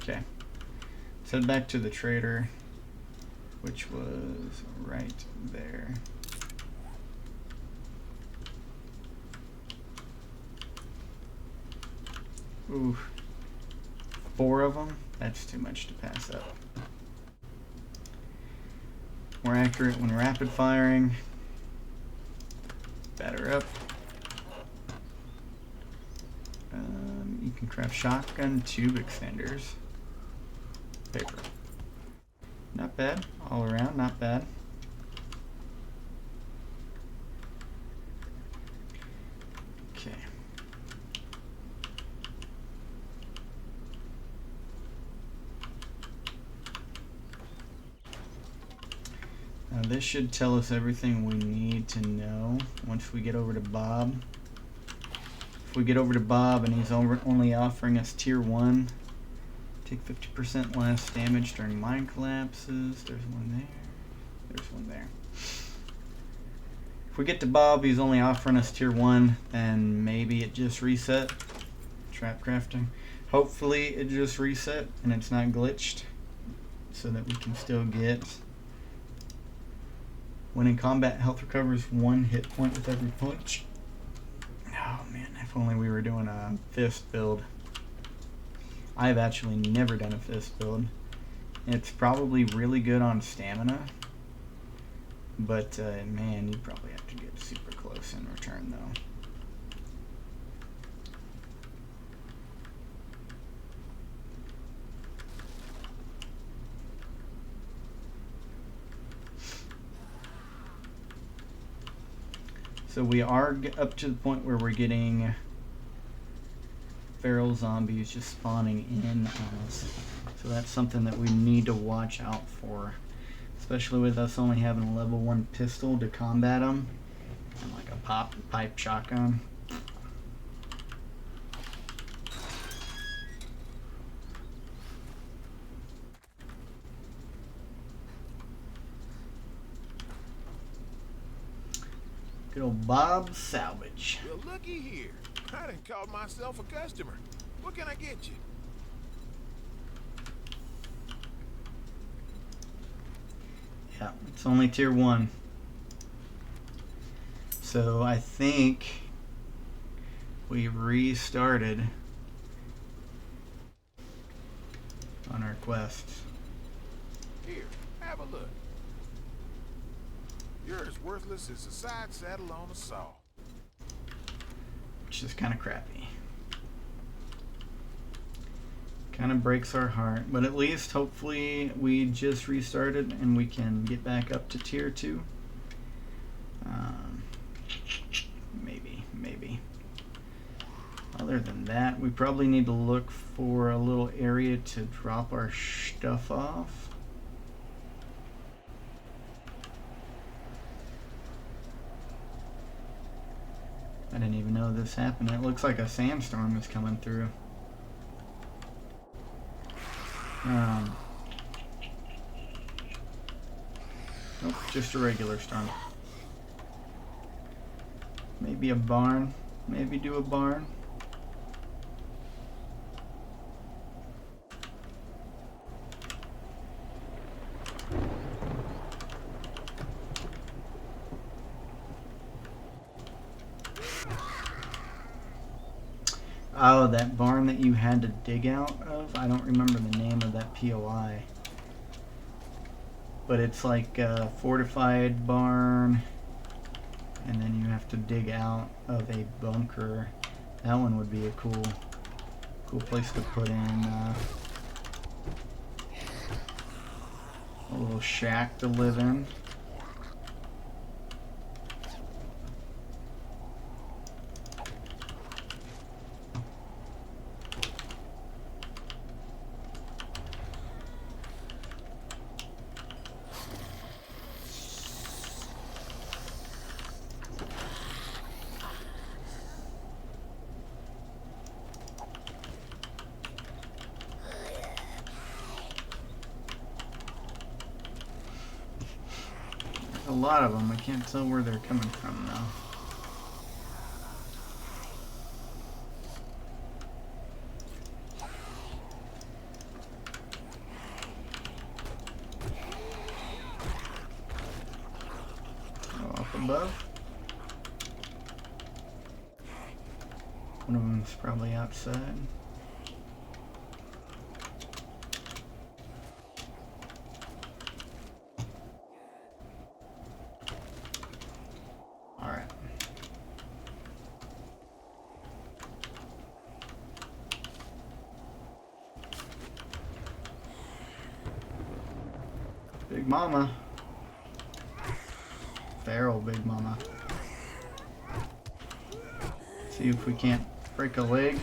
Okay. Let's head back to the trader, which was right there. Ooh, 4 of them? That's too much to pass up. More accurate when rapid firing. Batter up. You can craft shotgun tube extenders. Paper. Not bad. All around, not bad. Okay. Now this should tell us everything we need to know once we get over to Bob. If we get over to Bob and he's only offering us tier 1, take 50% less damage during mine collapses. There's one there. There's one there. If we get to Bob, he's only offering us tier 1, then maybe it just reset. Trap crafting. Hopefully it just reset and it's not glitched so that we can still get. When in combat, health recovers 1 hit point with every punch. If only we were doing a fist build. I've actually never done a fist build. It's probably really good on stamina, but man, you probably have to get super close in return though. So we are up to the point where we're getting feral zombies just spawning in on us. So that's something that we need to watch out for. Especially with us only having a level 1 pistol to combat them. And like a pipe shotgun. Good old Bob's Salvage. Well, looky here. I done called myself a customer. What can I get you? Yeah, it's only tier 1. So I think we restarted on our quests. Here, have a look. You're as worthless as a side saddle on a saw. Which is kind of crappy. Kind of breaks our heart, but at least hopefully we just restarted and we can get back up to tier 2. Maybe. Other than that, we probably need to look for a little area to drop our stuff off. I didn't even know this happened. It looks like a sandstorm is coming through. Nope, just a regular storm. Maybe a barn. Maybe do a barn. Oh, that barn that you had to dig out of? I don't remember the name of that POI. But it's like a fortified barn, and then you have to dig out of a bunker. That one would be a cool place to put in a little shack to live in. A lot of them. I can't tell where they're coming from now. Oh, up above. One of them's probably outside. Big Mama. Feral Big Mama. See if we can't break a leg.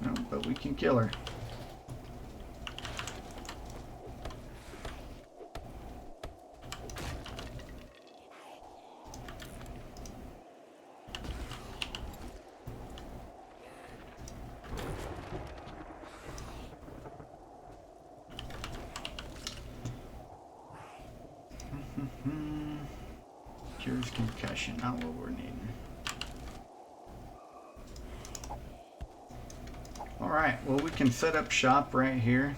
No, but we can kill her. Cures concussion, not what we're needing. Alright, well we can set up shop right here.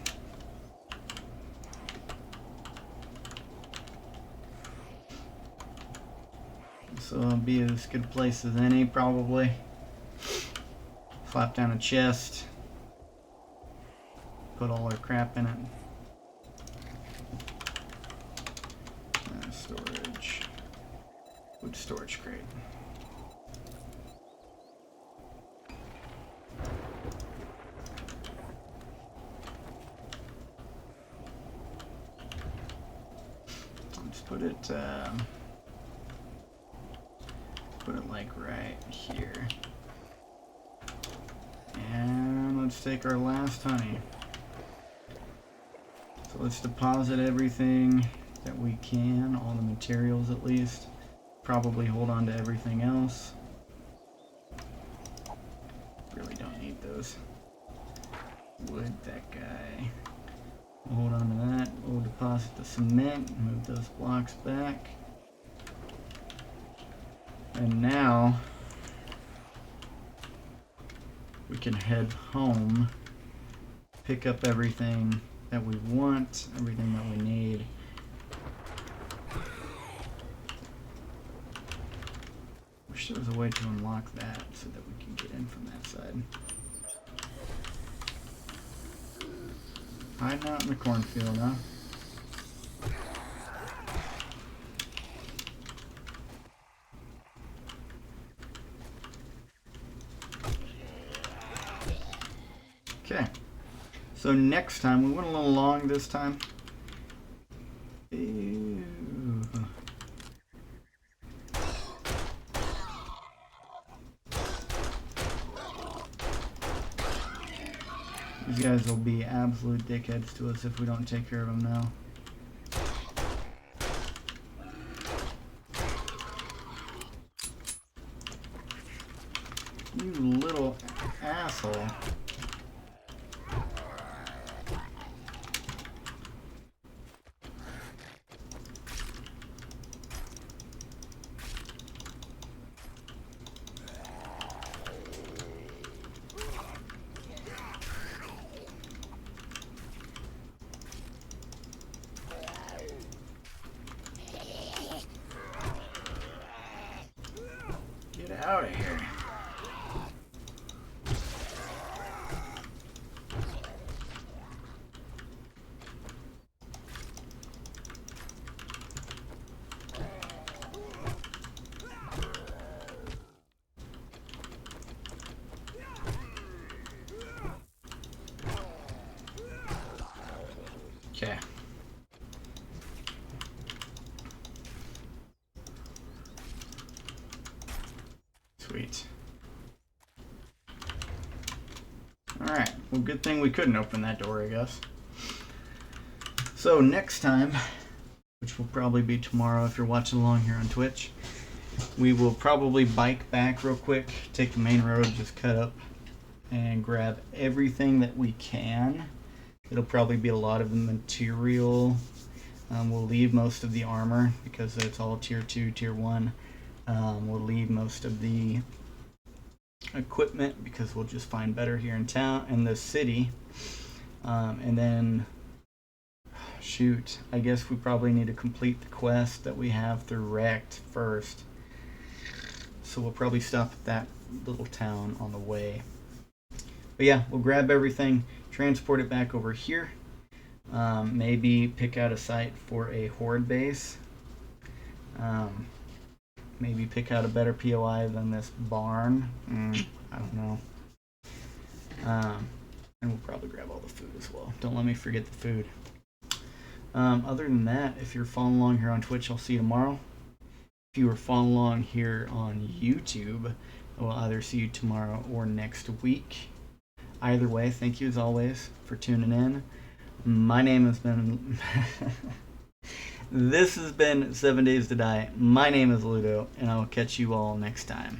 So it'll be as good a place as any, probably. Flap down a chest. Put all our crap in it. Storage. Wood storage crate. Let's put it like right here. And let's take our last honey. So let's deposit everything that we can, all the materials at least. Probably hold on to everything else. Really don't need those. Wood, that guy. We'll hold on to that. We'll deposit the cement, move those blocks back. And now we can head home, pick up everything that we want, everything that we need. Wish there was a way to unlock that so that we can get in from that side. Hiding out in the cornfield, huh? Okay. So next time, we went a little long this time. Ew. These guys will be absolute dickheads to us if we don't take care of them now. You little asshole. Get out of here. Okay. Sweet. Alright, well, good thing we couldn't open that door, I guess. So next time, which will probably be tomorrow if you're watching along here on Twitch, we will probably bike back real quick, take the main road, just cut up, and grab everything that we can. It'll probably be a lot of the material. We'll leave most of the armor because it's all tier 2, tier 1. We'll leave most of the equipment because we'll just find better here in town, in the city. And then, shoot, I guess we probably need to complete the quest that we have through Wrecked first. So we'll probably stop at that little town on the way. But yeah, we'll grab everything, transport it back over here. Maybe pick out a site for a horde base. Maybe pick out a better POI than this barn. I don't know. And we'll probably grab all the food as well. Don't let me forget the food. Other than that, if you're following along here on Twitch, I'll see you tomorrow. If you are following along here on YouTube, I will either see you tomorrow or next week. Either way, thank you as always for tuning in. My name has been... This has been 7 Days to Die. My name is Ludo, and I will catch you all next time.